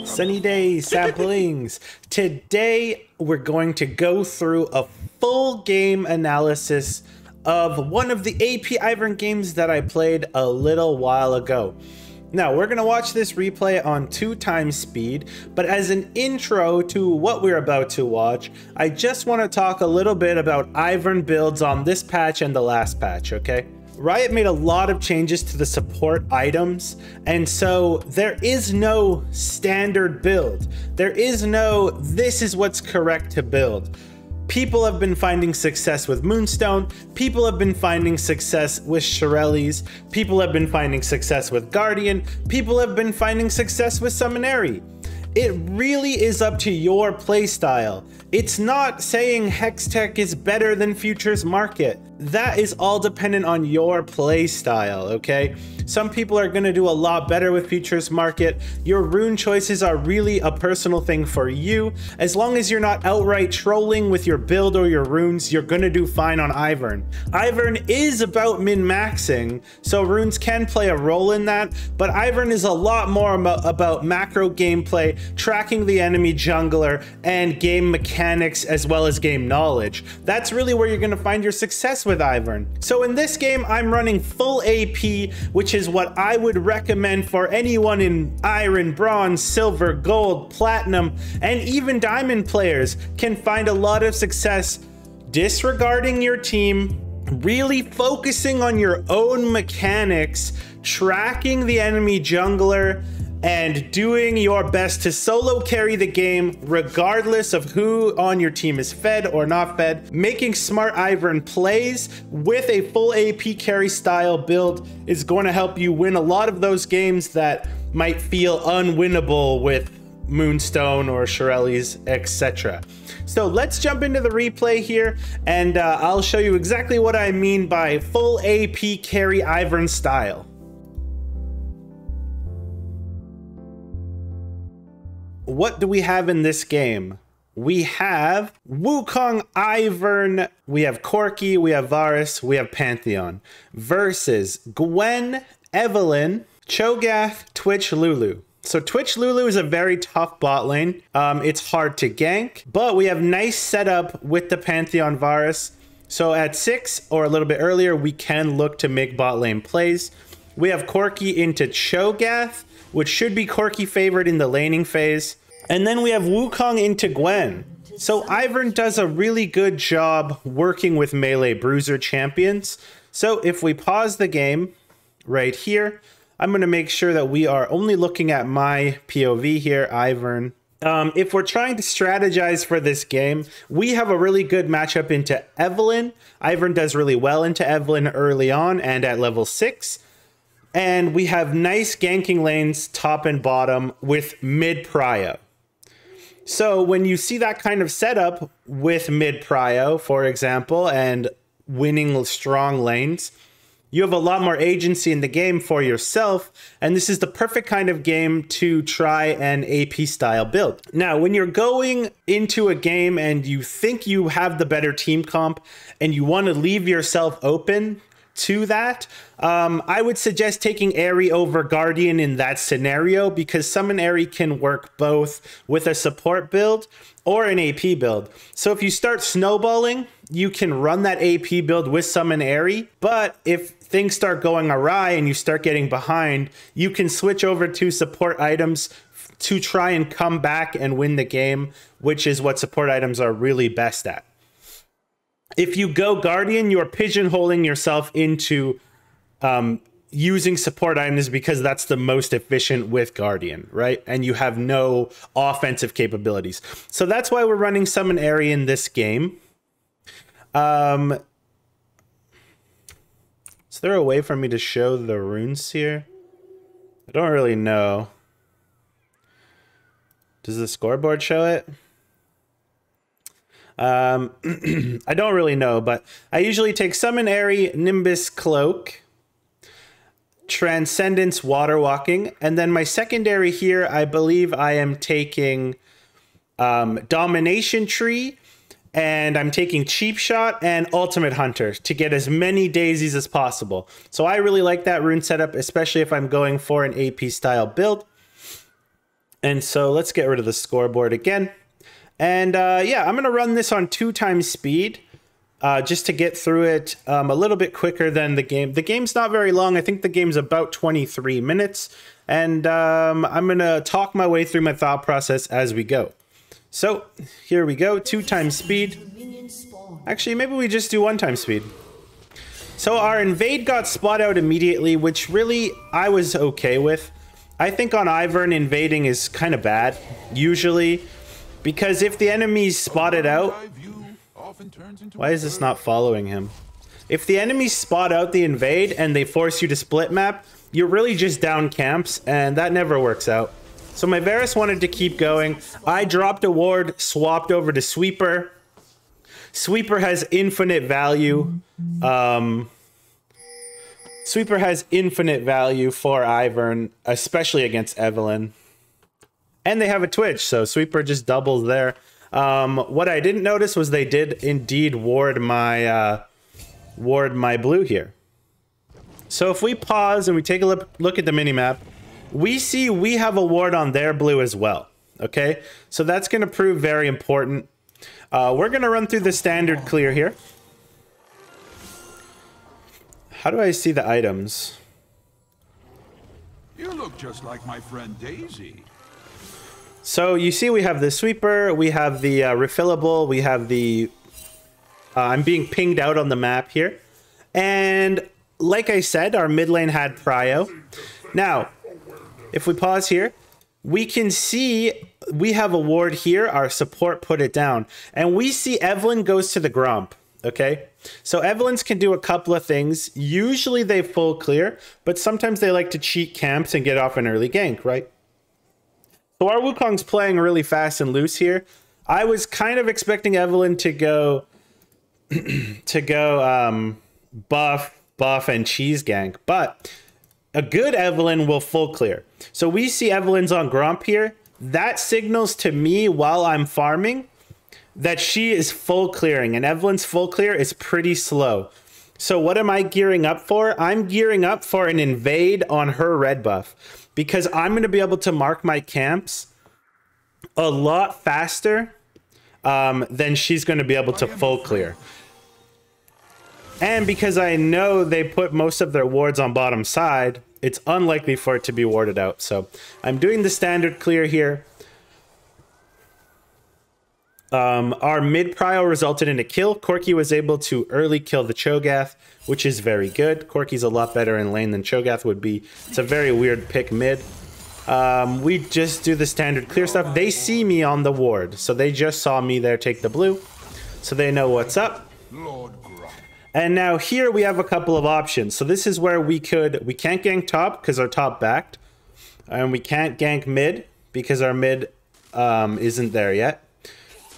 Sunny day, Saplings. Today we're going to go through a full game analysis of one of the AP IVERN games that I played a little while ago. Now we're going to watch this replay on 2x speed, but as an intro to what we're about to watch, I just want to talk a little bit about IVERN builds on this patch and the last patch, okay? Riot made a lot of changes to the support items, and so there is no standard build. There is no, this is what's correct to build. People have been finding success with Moonstone, people have been finding success with Shirelles, people have been finding success with Guardian, people have been finding success with Summonary. It really is up to your playstyle. It's not saying Hextech is better than Futures Market. That is all dependent on your playstyle, okay? Some people are gonna do a lot better with Futures Market. Your rune choices are really a personal thing for you. As long as you're not outright trolling with your build or your runes, you're gonna do fine on IVERN. IVERN is about min-maxing, so runes can play a role in that, but IVERN is a lot more about macro gameplay, tracking the enemy jungler, and game mechanics as well as game knowledge. That's really where you're gonna find your success with IVERN. So in this game, I'm running full AP, which is what I would recommend for anyone in Iron, Bronze, Silver, Gold, Platinum, and even Diamond players can find a lot of success disregarding your team, really focusing on your own mechanics, tracking the enemy jungler, and doing your best to solo carry the game regardless of who on your team is fed or not fed. Making smart IVERN plays with a full AP carry style build is going to help you win a lot of those games that might feel unwinnable with Moonstone or Shirelles, etc. So let's jump into the replay here, and I'll show you exactly what I mean by full AP carry IVERN style. What do we have in this game? We have Wukong, IVERN, we have Corki, we have Varus, we have Pantheon versus Gwen, Evelynn, Cho'Gath, Twitch, Lulu. So Twitch Lulu is a very tough bot lane. It's hard to gank, but we have nice setup with the Pantheon Varus. So at 6 or a little bit earlier, we can look to make bot lane plays. We have Corki into Cho'Gath, which should be Corki favored in the laning phase. And then we have Wukong into Gwen. So IVERN does a really good job working with melee bruiser champions. So if we pause the game right here, I'm going to make sure that we are only looking at my POV here, IVERN. If we're trying to strategize for this game, we have a really good matchup into Evelynn. IVERN does really well into Evelynn early on and at level 6. And we have nice ganking lanes top and bottom with mid prio. So when you see that kind of setup with mid prio, for example, and winning strong lanes, you have a lot more agency in the game for yourself, and this is the perfect kind of game to try an AP style build. Now, when you're going into a game and you think you have the better team comp and you want to leave yourself open to that, I would suggest taking Aerie over Guardian in that scenario, because Summon Aerie can work both with a support build or an AP build. So if you start snowballing, you can run that AP build with Summon Aerie, but if things start going awry and you start getting behind, you can switch over to support items to try and come back and win the game, which is what support items are really best at. If you go Guardian, you're pigeonholing yourself into using support items because that's the most efficient with Guardian, right? And you have no offensive capabilities. So that's why we're running Summon Aerie in this game. Is there a way for me to show the runes here? I don't really know. Does the scoreboard show it? I don't really know, but I usually take Summon Aerie, Nimbus Cloak, Transcendence Water Walking, and then my secondary here, I believe I am taking Domination Tree and I'm taking Cheap Shot and Ultimate Hunter to get as many daisies as possible. So I really like that rune setup, especially if I'm going for an AP style build. And so let's get rid of the scoreboard again. And yeah, I'm going to run this on 2x speed just to get through it a little bit quicker than the game. The game's not very long. I think the game's about 23 minutes. And I'm going to talk my way through my thought process as we go. So here we go, 2x speed. Actually, maybe we just do 1x speed. So our invade got spot out immediately, which really I was okay with. I think on Ivern, invading is kind of bad, usually, because if the enemy's spotted out... Why is this not following him? If the enemies spot out the invade and they force you to split map, you're really just down camps, and that never works out. So my Varus wanted to keep going. I dropped a ward, swapped over to Sweeper. Sweeper has infinite value. Sweeper has infinite value for Ivern, especially against Evelyn. And they have a Twitch, so Sweeper just doubles there. What I didn't notice was they did indeed ward my blue here. So if we pause and we take a look at the minimap, we see we have a ward on their blue as well, okay? So that's going to prove very important. We're going to run through the standard clear here. How do I see the items? You look just like my friend Daisy. So you see we have the Sweeper, we have the refillable, we have the... I'm being pinged out on the map here. And like I said, our mid lane had prio. Now, if we pause here, we can see we have a ward here. Our support put it down. And we see Evelyn goes to the Gromp, okay? So Evelyn's can do a couple of things. Usually they full clear, but sometimes they like to cheat camps and get off an early gank, right? So our Wukong's playing really fast and loose here. I was kind of expecting Evelyn to go buff and cheese gank, but a good Evelyn will full clear. So we see Evelyn's on Gromp here. That signals to me while I'm farming that she is full clearing, and Evelyn's full clear is pretty slow. So what am I gearing up for? I'm gearing up for an invade on her red buff, because I'm going to be able to mark my camps a lot faster than she's going to be able to full clear. And because I know they put most of their wards on bottom side, it's unlikely for it to be warded out. So I'm doing the standard clear here. Our mid prio resulted in a kill. Corki was able to early kill the Cho'Gath, which is very good. Corki's a lot better in lane than Cho'Gath would be. It's a very weird pick mid. We just do the standard clear stuff. They see me on the ward, so they just saw me there take the blue. So they know what's up. And now here we have a couple of options. So this is where we can't gank top because our top backed. And we can't gank mid because our mid isn't there yet.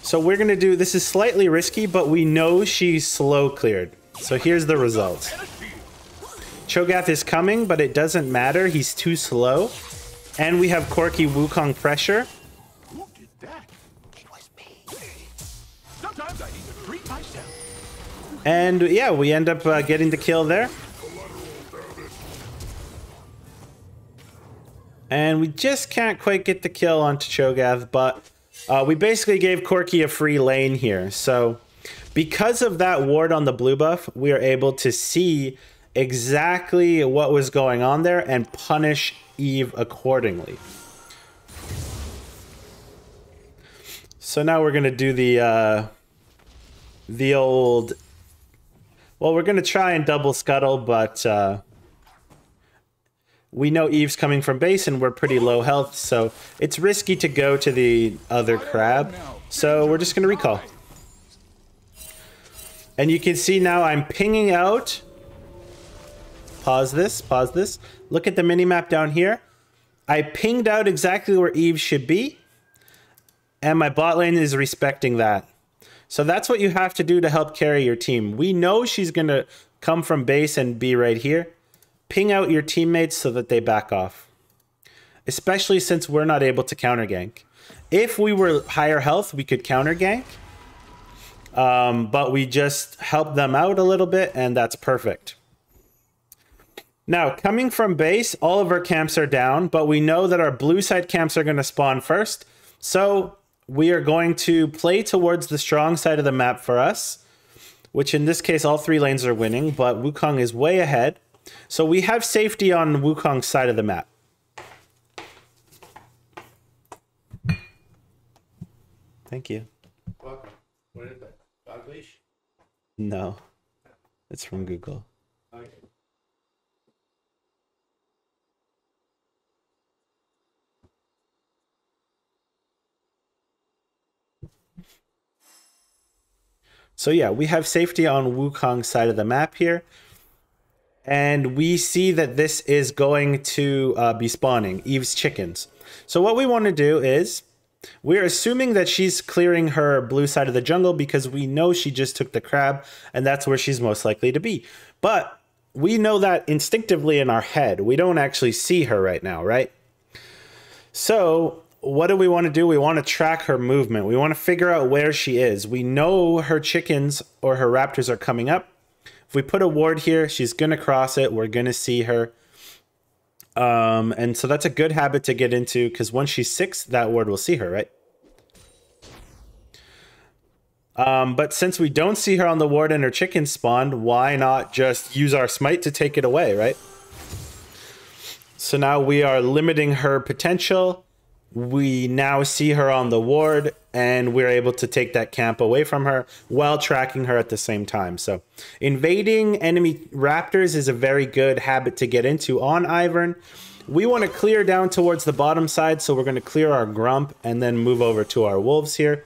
So we're going to do, this is slightly risky, but we know she's slow cleared. So here's the results. Cho'Gath is coming, but it doesn't matter. He's too slow. And we have Corki Wukong pressure. Who did that? It was me. Sometimes I need to treat myself. And yeah, we end up getting the kill there. And we just can't quite get the kill onto Cho'Gath, but we basically gave Corki a free lane here. So because of that ward on the blue buff, we are able to see exactly what was going on there and punish Eve accordingly. So now we're going to do the old... Well, we're going to try and double scuttle, but we know Eve's coming from base and we're pretty low health, so it's risky to go to the other crab. So we're just going to recall. And you can see now I'm pinging out. Pause this, pause this. Look at the minimap down here. I pinged out exactly where Eve should be, and my bot lane is respecting that. So that's what you have to do to help carry your team. We know she's going to come from base and be right here. Ping out your teammates so that they back off. Especially since we're not able to counter gank. If we were higher health, we could counter gank. but we just help them out a little bit, and that's perfect. Now, coming from base, all of our camps are down, but we know that our blue side camps are going to spawn first. So we are going to play towards the strong side of the map for us, which in this case, all 3 lanes are winning, but Wukong is way ahead. So we have safety on Wukong's side of the map. Thank you. Welcome. What is that? Dog leash? No, it's from Google. Okay. So yeah, we have safety on Wukong's side of the map here. And we see that this is going to be spawning Eve's chickens. So what we want to do is, we're assuming that she's clearing her blue side of the jungle because we know she just took the crab and that's where she's most likely to be. But we know that instinctively in our head. We don't actually see her right now, right? So what do we want to do? We want to track her movement. We want to figure out where she is. We know her chickens or her raptors are coming up. If we put a ward here, she's going to cross it. We're going to see her. And so that's a good habit to get into because once she's 6, that ward will see her, right? But since we don't see her on the ward and her chicken spawned, why not just use our smite to take it away, right? So now we are limiting her potential. We now see her on the ward and we're able to take that camp away from her while tracking her at the same time. So invading enemy raptors is a very good habit to get into on Ivern. We want to clear down towards the bottom side, so we're going to clear our grump and then move over to our wolves here.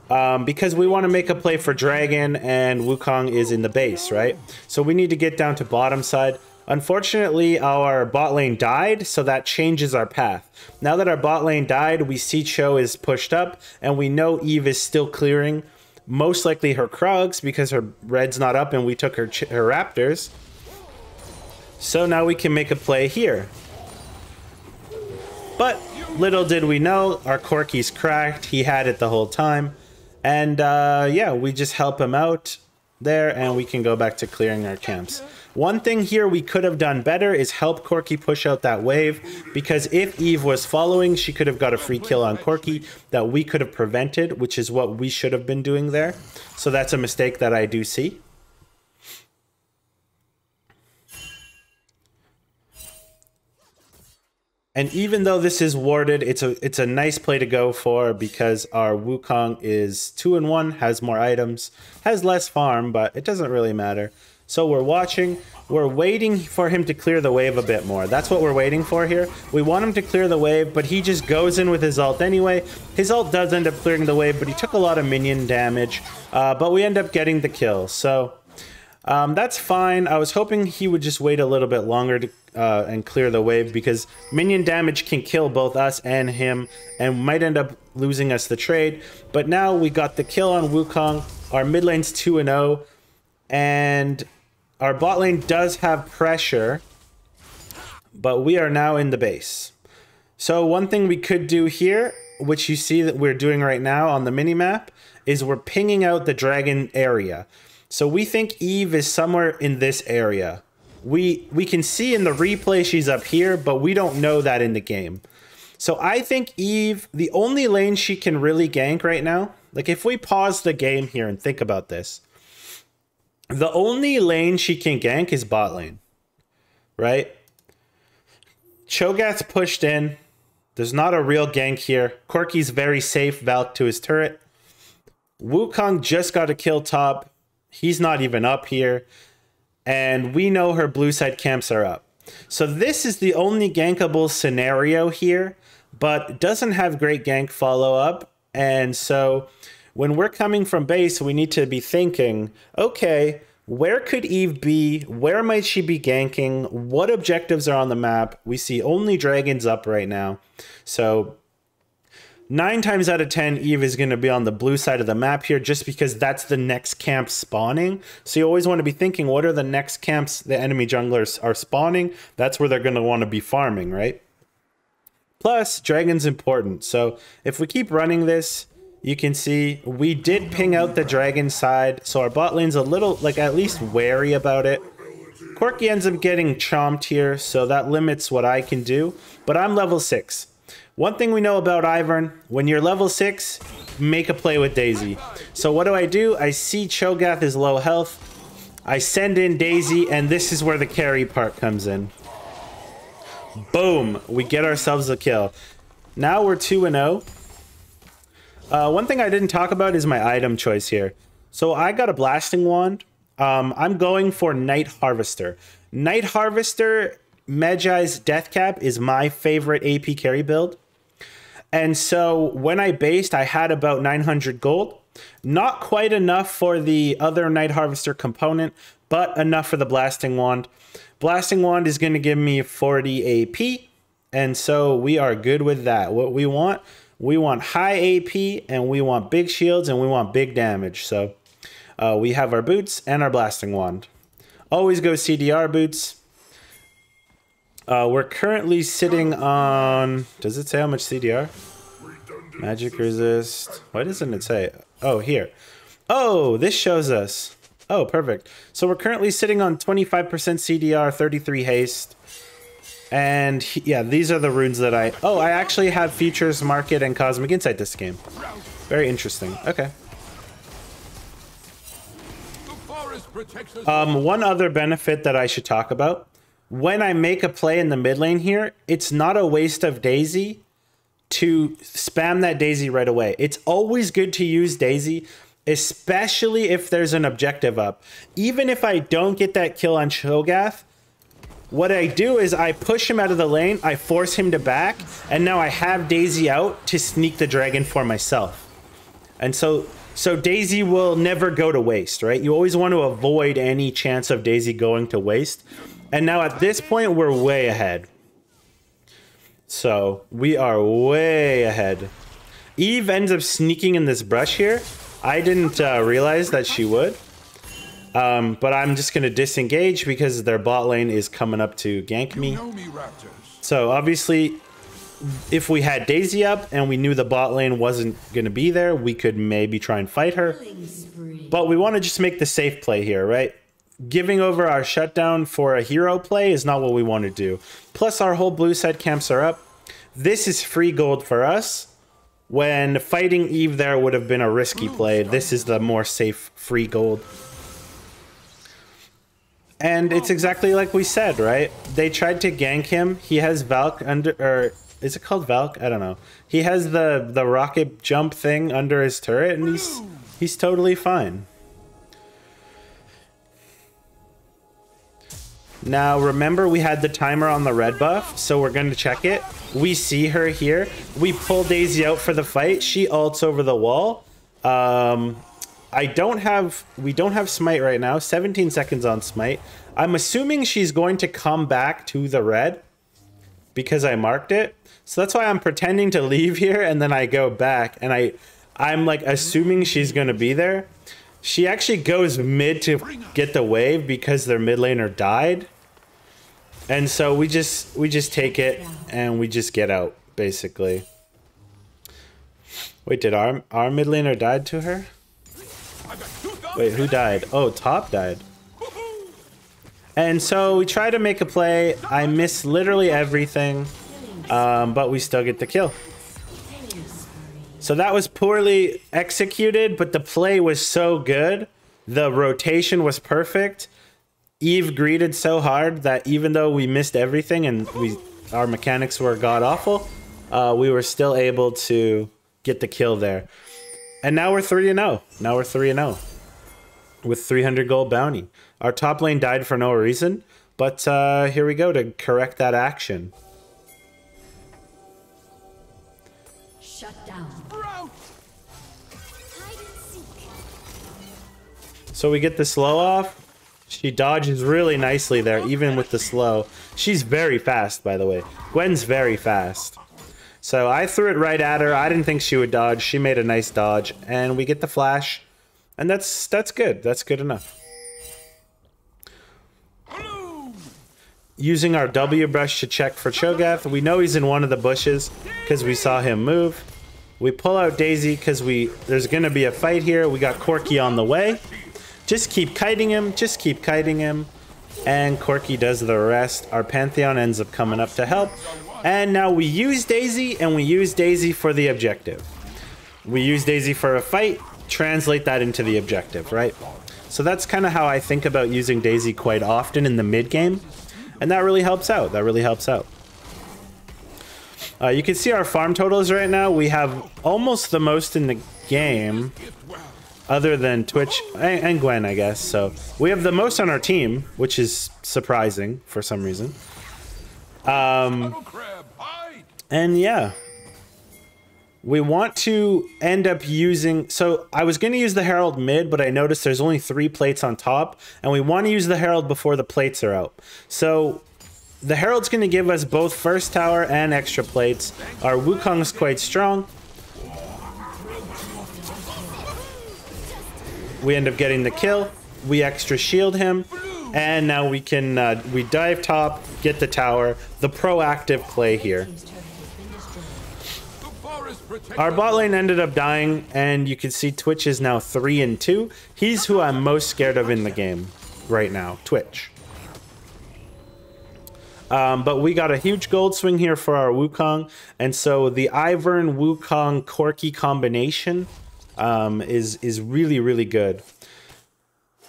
Because we want to make a play for dragon and Wukong is in the base, right? So we need to get down to bottom side. Unfortunately, our bot lane died, so that changes our path. Now that our bot lane died, we see Cho is pushed up, and we know Eve is still clearing, most likely her Krogs, because her red's not up and we took her raptors. So now we can make a play here. But little did we know, our Corky's cracked. He had it the whole time. And yeah, we just help him out there, and we can go back to clearing our camps. One thing here we could have done better is help Corky push out that wave, because if Eve was following, she could have got a free kill on Corky that we could have prevented, which is what we should have been doing there. So that's a mistake that I do see. And even though this is warded, it's a nice play to go for because our Wukong is 2-1, has more items, has less farm, but it doesn't really matter. So we're watching, we're waiting for him to clear the wave a bit more. That's what we're waiting for here. We want him to clear the wave, but he just goes in with his ult anyway. His ult does end up clearing the wave, but he took a lot of minion damage. But we end up getting the kill. So that's fine. I was hoping he would just wait a little bit longer to and clear the wave, because minion damage can kill both us and him and might end up losing us the trade. But now we got the kill on Wukong. Our mid lane's 2-0, and our bot lane does have pressure, but we are now in the base. So one thing we could do here, which you see that we're doing right now on the minimap, is we're pinging out the dragon area. So we think Eve is somewhere in this area. We can see in the replay she's up here, but we don't know that in the game. So I think Eve, the only lane she can really gank right now, like if we pause the game here and think about this, the only lane she can gank is bot lane, right? Cho'Gath's pushed in. There's not a real gank here. Corky's very safe, Valk to his turret. Wukong just got a kill top. He's not even up here. And we know her blue side camps are up. So this is the only gankable scenario here, but doesn't have great gank follow-up. And so when we're coming from base, we need to be thinking, okay, where could Eve be? Where might she be ganking? What objectives are on the map? We see only dragons up right now. So 9 times out of 10, Eve is going to be on the blue side of the map here, just because that's the next camp spawning. So you always want to be thinking, what are the next camps the enemy junglers are spawning? That's where they're going to want to be farming, right? Plus, dragon's important. So if we keep running this, You can see we did ping out the dragon side, so our bot lane's a little, like, at least wary about it. Corki ends up getting chomped here, so that limits what I can do, but I'm level 6. One thing we know about Ivern, when you're level 6, make a play with Daisy. So what do? I see Cho'Gath is low health. I send in Daisy, and this is where the carry part comes in. Boom! We get ourselves a kill. Now we're 2-0. One thing I didn't talk about is my item choice here. So I got a blasting wand. I'm going for Night Harvester. Night Harvester, Medjai's Death Cap is my favorite AP carry build. And so when I based, I had about 900 gold. Not quite enough for the other Night Harvester component, but enough for the Blasting Wand. Blasting Wand is going to give me 40 AP, and so we are good with that. What we want high AP, and we want big shields, and we want big damage. So we have our boots and our Blasting Wand. Always go CDR boots. We're currently sitting on... Does it say how much CDR? Magic resist. Why doesn't it say? Oh, here. Oh, this shows us. Oh, perfect. So we're currently sitting on 25% CDR, 33 haste. And yeah, these are the runes that I... Oh, I actually have Futures Market and Cosmic Insight this game. Very interesting. Okay. One other benefit that I should talk about. When I make a play in the mid lane here, it's not a waste of Daisy to spam that Daisy right away. It's always good to use Daisy, especially if there's an objective up. Even if I don't get that kill on Cho'Gath, what I do is I push him out of the lane, I force him to back, and now I have Daisy out to sneak the dragon for myself. And so Daisy will never go to waste, right? You always want to avoid any chance of Daisy going to waste. And now at this point, we're way ahead. So we are way ahead. Eve ends up sneaking in this brush here. I didn't realize that she would. But I'm just going to disengage because their bot lane is coming up to gank me. So obviously, if we had Daisy up and we knew the bot lane wasn't going to be there, we could maybe try and fight her. But we want to just make the safe play here, right? Giving over our shutdown for a hero play is not what we want to do. Plus, our whole blue side camps are up. This is free gold for us. When fighting Eve there would have been a risky play. This is the more safe free gold. And it's exactly like we said, right? They tried to gank him. He has Valk under... Or is it called Valk? I don't know. He has the rocket jump thing under his turret, and he's totally fine. Now, remember we had the timer on the red buff, so we're going to check it. We see her here. We pull Daisy out for the fight. She ults over the wall. We don't have Smite right now. 17 seconds on Smite. I'm assuming she's going to come back to the red because I marked it. So that's why I'm pretending to leave here, and then I go back, and I'm like assuming she's going to be there. She actually goes mid to get the wave because their mid laner died. And so we just take it and we just get out, basically. Wait, did our mid laner died to her? Wait, who died? Oh, top died. And so we try to make a play. I miss literally everything, but we still get the kill. So that was poorly executed, but the play was so good. The rotation was perfect. Eve greeted so hard that even though we missed everything and our mechanics were god-awful, we were still able to get the kill there. And now we're 3-0. Now we're 3-0 with 300 gold bounty. Our top lane died for no reason, but here we go to correct that action. So we get the slow off. She dodges really nicely there, even with the slow. She's very fast, by the way. Gwen's very fast. So I threw it right at her. I didn't think she would dodge. She made a nice dodge, and we get the flash. And that's good. That's good enough. Using our W brush to check for Cho'Gath. We know he's in one of the bushes because we saw him move. We pull out Daisy because there's going to be a fight here. We got Corky on the way. Just keep kiting him. Just keep kiting him. And Corky does the rest. Our Pantheon ends up coming up to help. And now we use Daisy, and we use Daisy for the objective. We use Daisy for a fight, translate that into the objective, right? So that's kind of how I think about using Daisy quite often in the mid game. And that really helps out. That really helps out. You can see our farm totals right now. We have almost the most in the game. Other than Twitch and Gwen, I guess. So we have the most on our team, which is surprising for some reason. And yeah, we want to end up using. So I was going to use the Herald mid, but I noticed there's only 3 plates on top, and we want to use the Herald before the plates are out. So the Herald's going to give us both first tower and extra plates. Our Wukong's quite strong. We end up getting the kill. We extra shield him. And now we can, we dive top, get the tower. The proactive play here. Our bot lane ended up dying, and you can see Twitch is now 3-2. He's who I'm most scared of in the game right now, Twitch. But we got a huge gold swing here for our Wukong. And so the Ivern Wukong Corky combination is really, really good.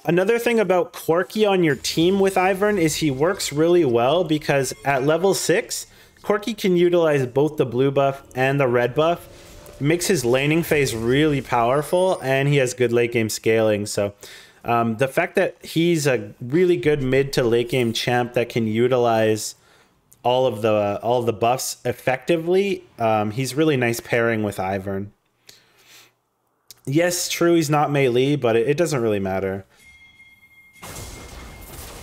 Another thing about Corky on your team with Ivern is he works really well because at level 6, Corky can utilize both the blue buff and the red buff. Makes his laning phase really powerful, and he has good late game scaling. So the fact that he's a really good mid to late game champ that can utilize all of the buffs effectively, he's really nice pairing with Ivern. Yes, true, he's not melee, but it doesn't really matter.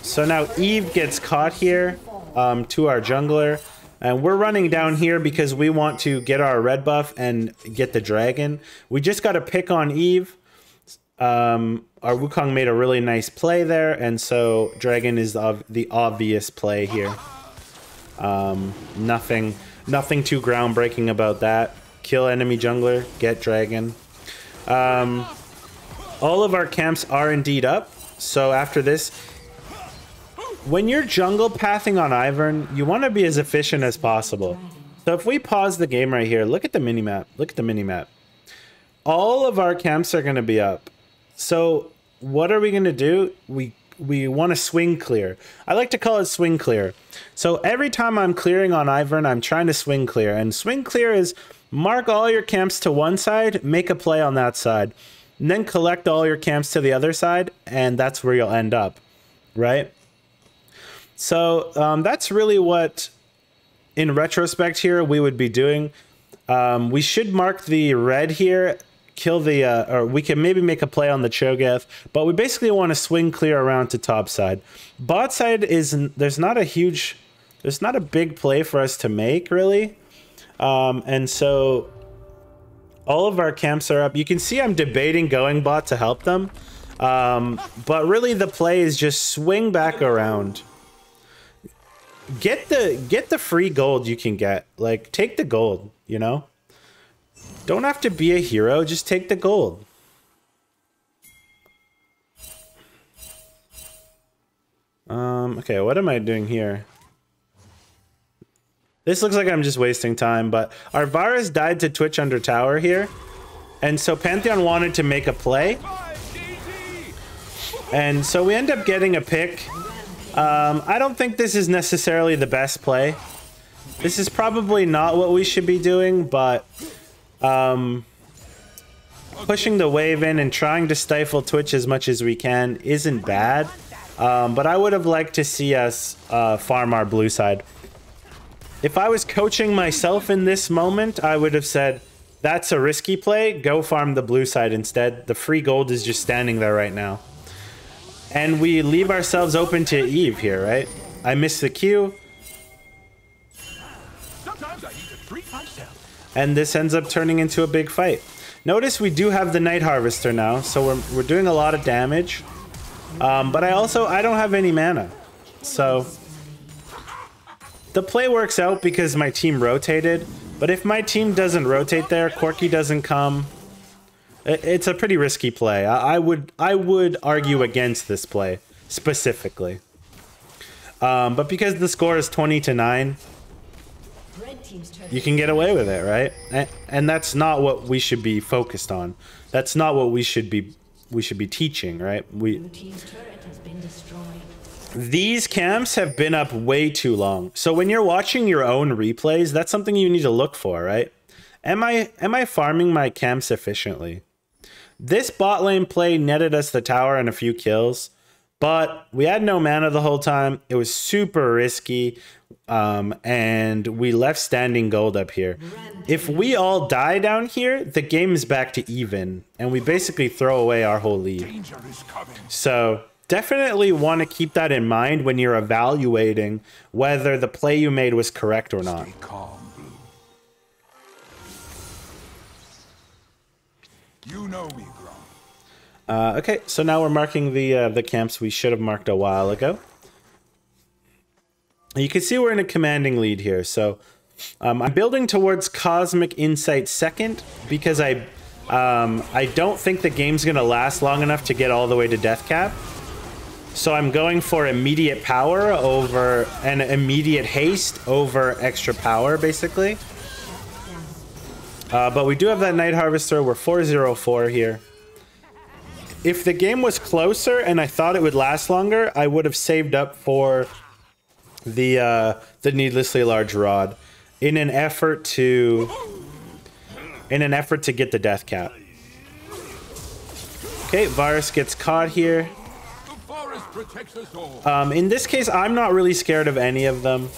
So now Eve gets caught here to our jungler. And we're running down here because we want to get our red buff and get the dragon. We just got to pick on Eve. Our Wukong made a really nice play there. And so dragon is the obvious play here. Nothing too groundbreaking about that. Kill enemy jungler, get dragon. All of our camps are indeed up. So after this, when you're jungle pathing on Ivern, you want to be as efficient as possible. So if we pause the game right here, look at the minimap. Look at the minimap. All of our camps are going to be up. So what are we going to do? We want to swing clear. I like to call it swing clear. So every time I'm clearing on Ivern, I'm trying to swing clear. And swing clear is mark all your camps to one side, make a play on that side, and then collect all your camps to the other side, and that's where you'll end up, right? So that's really what, in retrospect here, we would be doing. We should mark the red here, kill the, or we can maybe make a play on the Cho'Gath, but we basically want to swing clear around to top side. Bot side is, there's not a big play for us to make, really. And so all of our camps are up. You can see I'm debating going bot to help them. But really the play is just swing back around. Get the free gold you can get. Like, take the gold, you know? Don't have to be a hero, just take the gold. Okay, what am I doing here? This looks like I'm just wasting time, but our Varus died to Twitch under tower here. And so Pantheon wanted to make a play. And so we end up getting a pick. I don't think this is necessarily the best play. This is probably not what we should be doing, but pushing the wave in and trying to stifle Twitch as much as we can isn't bad. But I would have liked to see us farm our blue side. If I was coaching myself in this moment, I would have said, that's a risky play, go farm the blue side instead. The free gold is just standing there right now. And we leave ourselves open to Eve here, right? I missed the Q. And this ends up turning into a big fight. Notice we do have the Night Harvester now, so we're doing a lot of damage. But I don't have any mana. So the play works out because my team rotated. But if my team doesn't rotate there, Corky doesn't come, it's a pretty risky play. I would argue against this play specifically. But because the score is 20-9, you can get away with it, right? And that's not what we should be focused on. That's not what we should be teaching, right? These camps have been up way too long. So when you're watching your own replays, that's something you need to look for, right? Am I farming my camps efficiently? This bot lane play netted us the tower and a few kills, but we had no mana the whole time. It was super risky, and we left standing gold up here. If we all die down here, the game is back to even, and we basically throw away our whole lead. So definitely want to keep that in mind when you're evaluating whether the play you made was correct or not. You know me, okay, so now we're marking the camps we should have marked a while ago. You can see we're in a commanding lead here. So I'm building towards Cosmic Insight second because I don't think the game's gonna last long enough to get all the way to death cap. So I'm going for immediate power over and immediate haste over extra power, basically. But we do have that Night Harvester. We're 404 here. If the game was closer and I thought it would last longer, I would have saved up for the needlessly large rod in an effort to get the death cap. Okay, Varus gets caught here. In this case, I'm not really scared of any of them.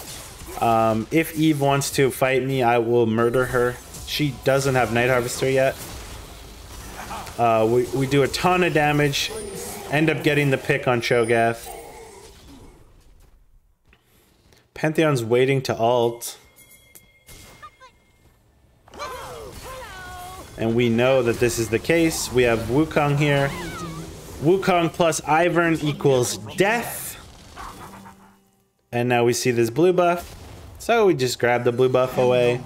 If Eve wants to fight me, I will murder her. She doesn't have Night Harvester yet. We do a ton of damage. End up getting the pick on Cho'Gath. Pantheon's waiting to ult. And we know that this is the case. We have Wukong here. Wukong plus Ivern equals death. And now we see this blue buff. So we just grab the blue buff away.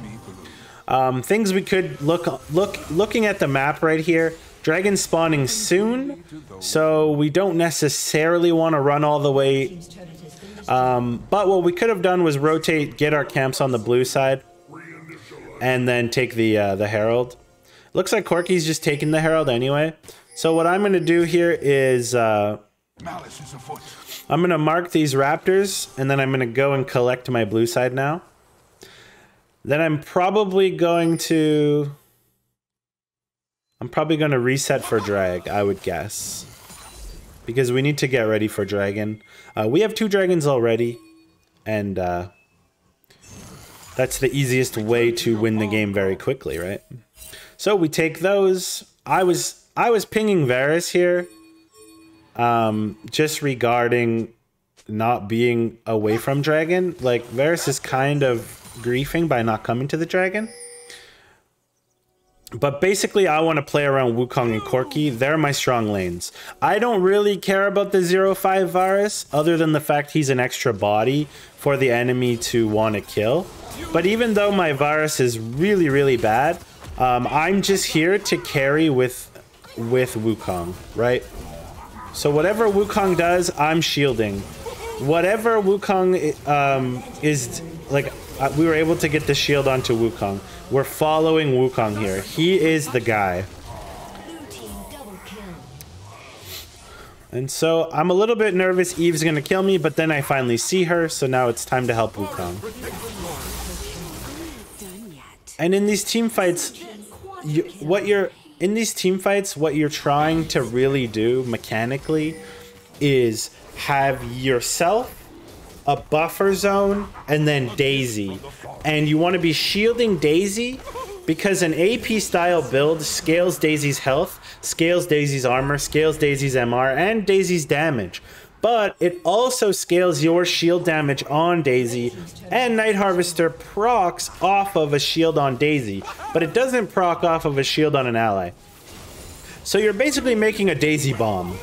Things we could looking at the map right here. Dragon spawning soon, so we don't necessarily want to run all the way. But what we could have done was rotate, get our camps on the blue side, and then take the Herald. Looks like Corky's just taking the Herald anyway. So what I'm going to do here is I'm going to mark these raptors, and then I'm going to go and collect my blue side now. Then I'm probably going to reset for drag, I would guess. Because we need to get ready for dragon. We have 2 dragons already. And that's the easiest way to win the game very quickly, right? So we take those. I was pinging Varus here. Just regarding not being away from dragon. Like, Varus is kind of griefing by not coming to the dragon. But basically, I want to play around Wukong and Corky. They're my strong lanes. I don't really care about the 0-5 Varus, other than the fact he's an extra body for the enemy to want to kill. But even though my Varus is really, really bad, I'm just here to carry with Wukong, right? So whatever Wukong does, I'm shielding. Whatever Wukong is... Like, we were able to get the shield onto Wukong. We're following Wukong here. He is the guy. And so I'm a little bit nervous Eve's gonna kill me, but then I finally see her, so now it's time to help Wukong. And in these team fights, what you're trying to really do mechanically is have yourself, a buffer zone, and then Daisy. And you want to be shielding Daisy because an AP style build scales Daisy's health, scales Daisy's armor, scales Daisy's MR, and Daisy's damage. But it also scales your shield damage on Daisy, and Night Harvester procs off of a shield on Daisy, but it doesn't proc off of a shield on an ally. So you're basically making a Daisy bomb.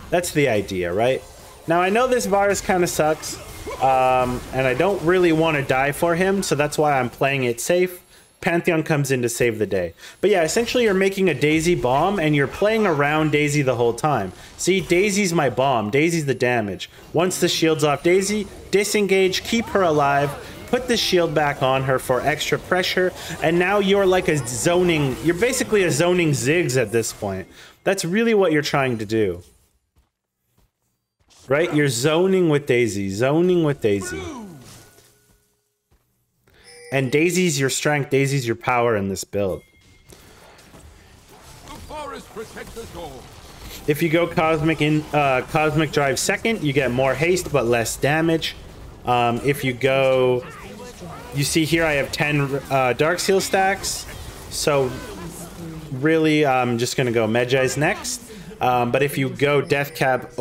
That's the idea, right? Now, I know this Varus kind of sucks, and I don't really want to die for him, so that's why I'm playing it safe. Pantheon comes in to save the day. But yeah, essentially you're making a Daisy bomb and you're playing around Daisy the whole time. See, Daisy's my bomb. Daisy's the damage. Once the shield's off Daisy, disengage, keep her alive, put the shield back on her for extra pressure, and now you're like a zoning, you're basically a zoning Ziggs at this point. That's really what you're trying to do. Right? You're zoning with Daisy, zoning with Daisy. And Daisy's your strength, Daisy's your power in this build. The forest protects us all. If you go Cosmic Drive second, you get more haste but less damage. If you go, you see here I have 10 Darkseal stacks, so really I'm just gonna go Medjai's next. But if you go Deathcap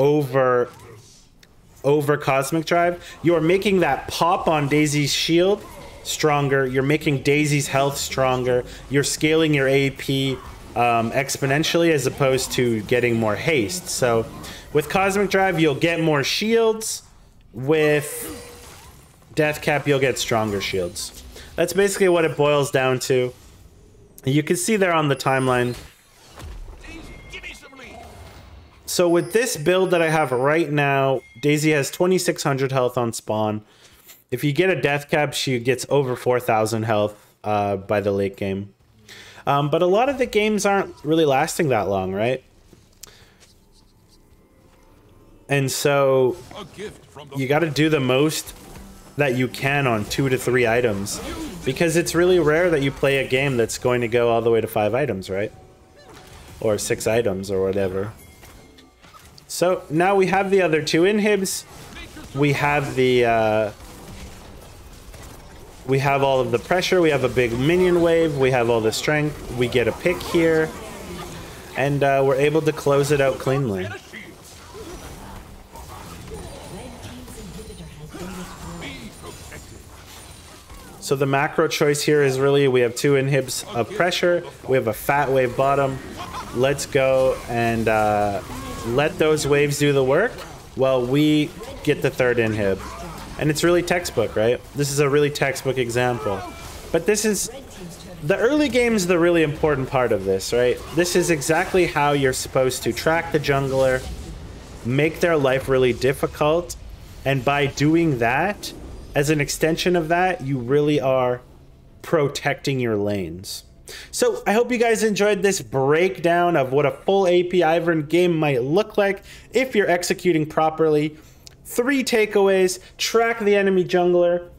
over Cosmic Drive, you're making that pop on Daisy's shield stronger, you're making Daisy's health stronger, you're scaling your AP exponentially as opposed to getting more haste. So with Cosmic Drive you'll get more shields, with Deathcap you'll get stronger shields. That's basically what it boils down to. You can see there on the timeline. So with this build that I have right now, Daisy has 2600 health on spawn. If you get a Deathcap, she gets over 4000 health by the late game. But a lot of the games aren't really lasting that long, right? And so you got to do the most that you can on 2 to 3 items, because it's really rare that you play a game that's going to go all the way to 5 items, right? Or 6 items or whatever. So now we have the other 2 inhibs. We have the we have all of the pressure, we have a big minion wave, we have all the strength, we get a pick here, and we're able to close it out cleanly. So the macro choice here is really, we have 2 inhibs of pressure, we have a fat wave bottom. Let's go and let those waves do the work while we get the 3rd inhib. And it's really textbook, right? This is a really textbook example. But this is, the early game is the really important part of this, right? This is exactly how you're supposed to track the jungler, make their life really difficult, and by doing that, as an extension of that, you really are protecting your lanes. So I hope you guys enjoyed this breakdown of what a full AP IVERN game might look like if you're executing properly. 3 takeaways: track the enemy jungler,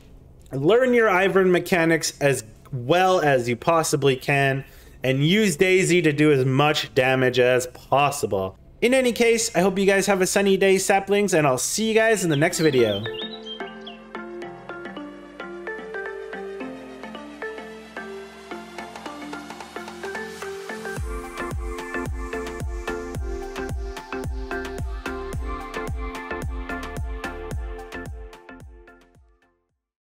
learn your IVERN mechanics as well as you possibly can, and use Daisy to do as much damage as possible. In any case, I hope you guys have a sunny day, saplings, and I'll see you guys in the next video.